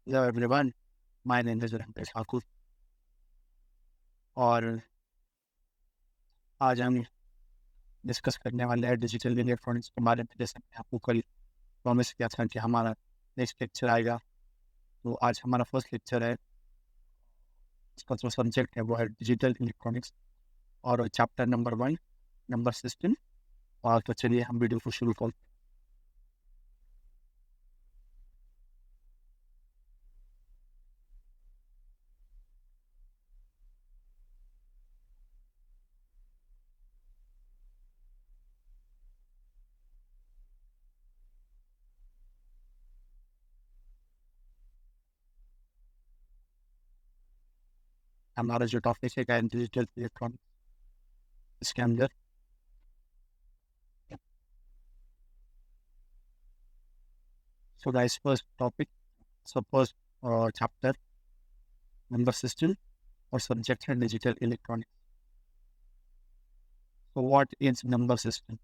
Hello everyone, my name is Ranveer और आज हम डिस्कस करने वाले हैं डिजिटल इलेक्ट्रॉनिक्स के बारे में। जैसे मैंने आपको कल प्रॉमिस किया था कि हमारा नेक्स्ट लेक्चर आएगा, तो आज हमारा फर्स्ट लेक्चर है। इसका जो सब्जेक्ट है वो है डिजिटल इलेक्ट्रॉनिक्स और चैप्टर नंबर 1 नंबर सिस्टम। और तो चलिए हम वीडियो को शुरू करते हैं। हमारा जो टॉपिक है डिजिटल इलेक्ट्रॉनिक्स, इसके अंदर so guys first topic, so first chapter number system और सब्जेक्ट है digital electronics. So what is number system?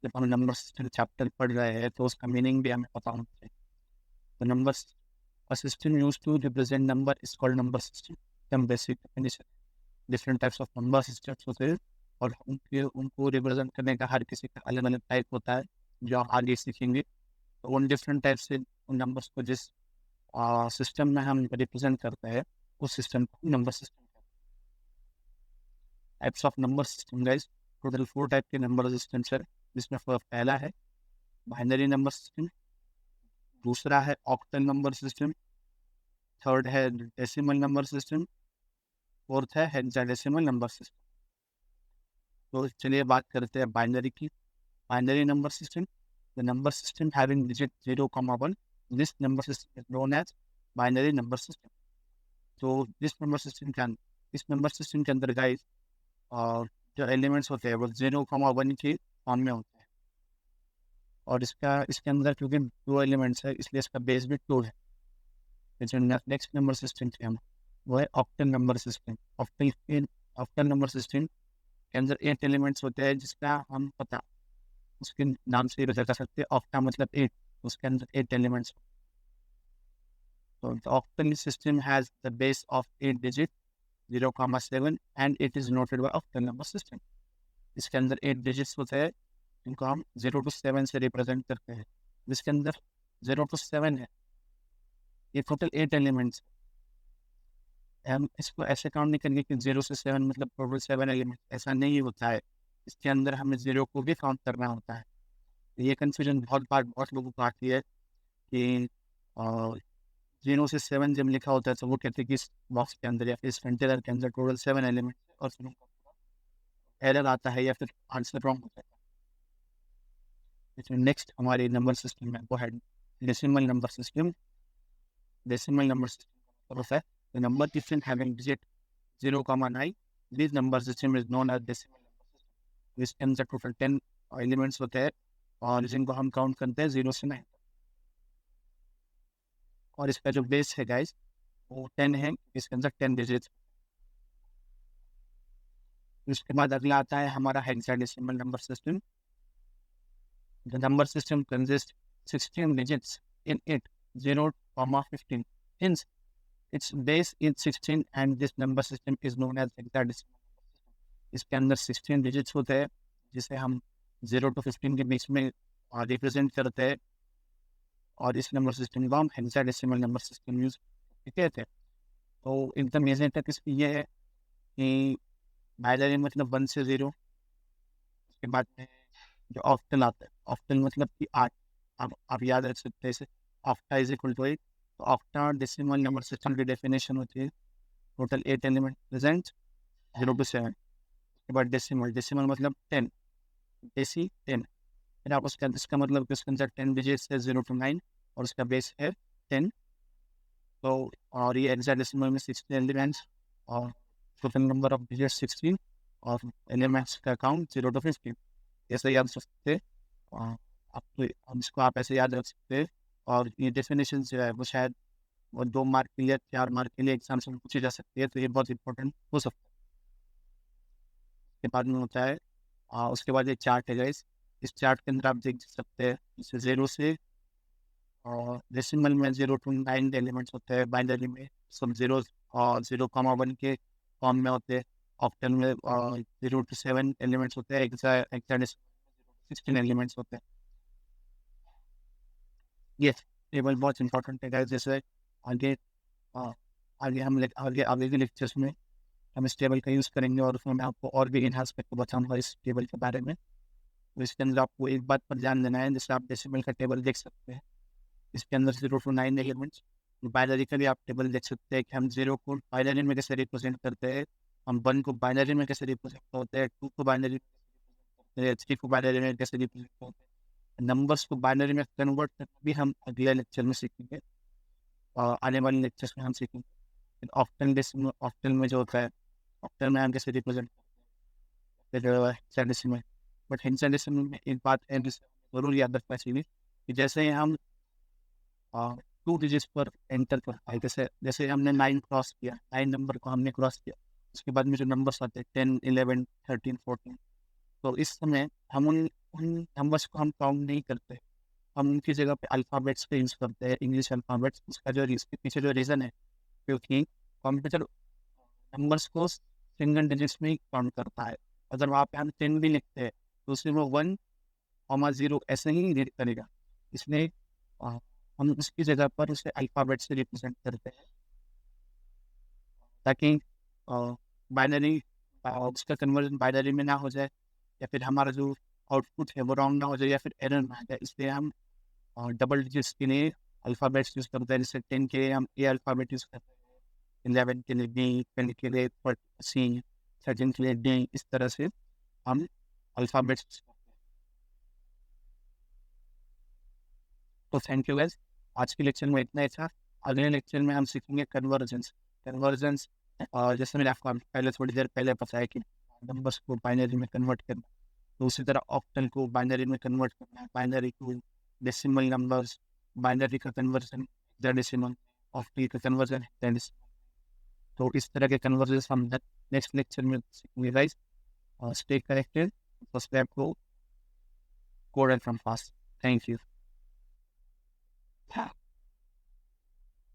जब हम नंबर सिस्टम चैप्टर पढ़ रहे हैं तो उसका मीनिंग भी हमें पता होना चाहिए। तो number a system used to represent number is called number system। एकदम basic definition. Different types of number systems होते हैं और उनको रिप्रेजेंट करने का हर किसी का अलग अलग टाइप होता है, जो आप आगे सीखेंगे। तो उन डिफरेंट टाइप से उन नंबर्स को जिस सिस्टम में हम रिप्रेजेंट करते हैं उस सिस्टम को नंबर सिस्टम कहते हैं। Types of number system guys, total 4 type के नंबर सिस्टम्स है, जिसमें पहला है बाइनरी नंबर सिस्टम, दूसरा है ऑक्टल नंबर सिस्टम, थर्ड है डेसिमल नंबर सिस्टम, फोर्थ है हेक्साडेसिमल नंबर सिस्टम। तो चलिए बात करते हैं बाइनरी की। Binary number system, the number system having digit 0, 1, this number system is known as binary number system. तो इस नंबर सिस्टम के अंदर गाइस जो एलिमेंट्स होते हैं वो 0, 1 के फॉर्म में होते हैं। और इसके अंदर क्योंकि 2 एलिमेंट्स है इसलिए इसका बेस भी 2 है। जो नेक्स्ट नंबर सिस्टम थे हम, वो है octal number system. Octal number system के अंदर 8 एलिमेंट्स होते हैं, जिसका हम पता उसके नाम से ही बता सकते हैं। ऑक्टा मतलब 8, उसके अंदर 8 एलिमेंट्स। तो the octal system has the base of 8 digit 0, 7 and it is noted by octal number system। इसके अंदर 8 डिजिट्स होते हैं, इनको हम 0 to 7 से रिप्रेजेंट करते हैं। जिसके अंदर 0 to 7 है, ये टोटल 8 एलिमेंट्स। हम इसको ऐसे काउंट नहीं करेंगे कि 0 से 7 मतलब टोटल 7 एलिमेंट, ऐसा नहीं होता है। इसके अंदर हमें 0 को भी काउंट करना होता है। तो ये कन्फ्यूजन बहुत लोगों को आती है कि 0 से 7 जब लिखा होता है तो वो कहते हैं कि इस बॉक्स के अंदर या फिर इस कंटेनर के अंदर टोटल 7 एलिमेंट है, और फिर उनका एरर आता है या फिर आंसर रॉन्ग होता है। इसमें नेक्स्ट हमारे नंबर सिस्टम में वो है decimal number system. Decimal number system का मतलब है the number system having digit 0, 9, this number system is known as decimal number system। इसके अंदर टोटल 10 एलिमेंट्स होते हैं और जिनको हम काउंट करते हैं 0 से 9। और इसका जो बेस है गाइस वो 10 है, इसके अंदर 10 डिजिट। उसके बाद अगला आता है हमारा hexadecimal number system. The number system consist 16 digits in it 0, 15 hence its base is 16 and this number system is known as hexadecimal number system। इसके अंदर 16 डिजिट्स होते हैं, जिसे हम 0 to 15 के बीच में रिप्रेजेंट करते हैं, और इस नंबर सिस्टम को हम हेक्साडेसिमल नंबर सिस्टम यूज कहते हैं। तो एकदम मेजर तक इसकी ये है कि बाइनरी मतलब 1 से 0। उसके बाद में जो ऑक्टल आता है, ऑक्टल मतलब कि 8। आप याद रख सकते हैं इसे, ऑक्टा इज इक्वल टू 8। तो ऑक्टा डेसिमल नंबर सिस्टम की डेफिनेशन होती है टोटल 8 एलिमेंट प्रेजेंट 0 to 7। उसके बाद डेसिमल मतलब 10, डेसी 10। फिर आप उसका इसका मतलब कि उसके अंदर 10 डिजिट्स है 0 to 9 और उसका बेस है 10। तो और ये हेक्साडेसिमल में 16 एलिमेंट्स और टोटल नंबर ऑफ डिजिट 16 और एलिमेंट्स का काउंट 0 to 15। ऐसे याद रख सकते हैं। आप इसको आप ऐसे याद रख सकते हैं। और ये डेफिनेशन जो है वो शायद वो 2 मार्क के लिए 4 मार्क के लिए एग्जाम से पूछी जा सकती है, तो ये बहुत इंपॉर्टेंट हो सकता है। उसके बाद में होता है उसके बाद एक चार्ट है गाइस। इस चार्ट के अंदर आप देख सकते हैं इसे 0 से डेसिमल में 0 to 9 एलिमेंट्स होते हैं, बाइनरी में सब 0,1 के फॉर्म में होते हैं, ऑक्टल में 0 to 7 एलिमेंट्स होते हैं, हेक्साडेसिमल 16 एलिमेंट्स होते हैं। ये टेबल बहुत इंपॉर्टेंट है guys। जैसे आगे आगे हम आगे के लेक्चर्स में हम इस टेबल का यूज़ करेंगे और उसमें मैं आपको और भी इनहांस करके बताऊंगा इस टेबल के बारे में। तो इसके अंदर आपको एक बात पर ध्यान देना है, जैसे आप डेसिमल का टेबल देख सकते हैं, इसके अंदर 0 to 9 एलिमेंट्स। बाइनरी का भी आप टेबल देख सकते हैं कि हम 0 को बाइनरी में कैसे रिप्रेजेंट करते हैं, हम 1 को बाइनरी में कैसे रिप्रेजेंट करते हैं, 2 को बाइनरी में कैसे रिप्रेजेंट करते हैं, 3 को बाइनरी में कैसे रिप्रेजेंट करते हैं। नंबर्स को बाइनरी में कन्वर्ट करना भी हम अगले लेक्चर में सीखेंगे, आने वाले लेक्चर्स में हम सीखेंगे। ऑक्टल में जो होता है, ऑक्टल में हम कैसे रिप्रेजेंट करते हैं, फिर हेक्साडेसिमल। बट हेक्साडेसिमल में एक बात है जिसे जरूर याद रखना चाहिए कि जैसे ही हम 2 डिजिट्स पर एंटर करता है, जैसे जैसे हमने 9 क्रॉस किया, 9 नंबर को हमने क्रॉस किया, उसके बाद में जो नंबर्स आते हैं 10, 11, 13, 14, तो इस समय हम उन नंबर्स को हम काउंट नहीं करते, हम उनकी जगह पे अल्फ़ाबेट्स का यूज़ करते हैं, इंग्लिश अल्फ़ाबेट्स। उसका जो इसके पीछे जो रीज़न है, क्योंकि कंप्यूटर नंबर्स को सिंगल डिजिट्स में ही काउंट करता है। अगर वहाँ पे हम 10 भी लिखते हैं तो उसमें वो 1,0 ऐसे ही रीड करेगा, इसलिए हम उसकी जगह पर उसे अल्फ़ाबेट से रिप्रेजेंट करते हैं, ताकि बाइनरी उसका कन्वर्जन बाइनरी में ना हो जाए, या फिर हमारा जो आउटपुट है वो रॉन्ग ना हो जाए, या फिर एरर ना आ जाए। इसलिए हम डबल डिजिट्स के लिए अल्फ़ाबेट्स यूज़ करते हैं। जैसे 10 के लिए हम ए अल्फ़ाबेट यूज़ करते हैं, 11 के लिए बी, 12 के लिए सी, 13 के लिए डी, इस तरह से हम अल्फ़ाबेट्स यूज़ करते हैं। तो थैंक यू गाइस, आज के लेक्चर में इतना ही था। अगले लेक्चर में हम सीखेंगे कन्वर्जेंस। जैसे मैंने आपको पहले थोड़ी देर पहले बताया कि नंबर्स को बाइनरी में कन्वर्ट करना, तो उसी तरह ऑक्टल को बाइनरी में कन्वर्ट करना है, बाइनरी को डेसिमल नंबर्स, बाइनरी का कन्वर्जन हेक्साडेसिमल, ऑक्टल का कन्वर्जन हेक्साडेसिमल। तो इस तरह के कन्वर्जन हम नेक्स्ट लेक्चर में सीखेंगे गाइस। स्टे कनेक्टेड, सब्सक्राइब को code and from fast. Thank you.